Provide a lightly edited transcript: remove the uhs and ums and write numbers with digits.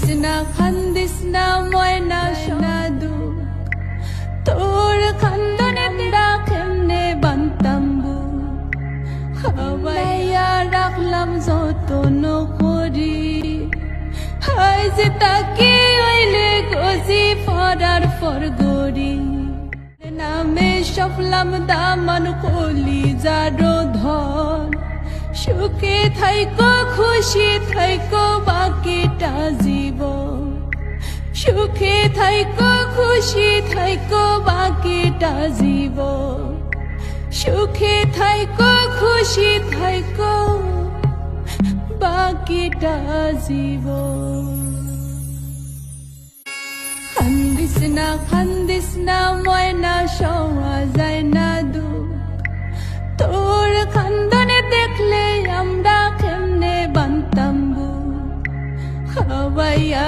খান্দিস না ময়না সোনা দুঃখ তোর খান্দনে আমরা কেমনে বান্তাম বুক খাওয়াইয়া রাখলাম যতন করি হাই যে তাকে হইলে গজি ফরার ফরগরি নামে সফলাম দামান কলি যারো ধন সুখে থাইকো খুশি থাইকো বাকিটা জীবন সুখে থাইকো খুশি থাইকো বাকিটা জীবন সুখে থাইকো খুশি থাইকো বাকিটা জীবন খান্দিস না ময়না সওয়া যায় না দুঃখ তোর খান্দনে দেখলে আমরা কেমনে বান্তাম বুক খাওয়াইয়া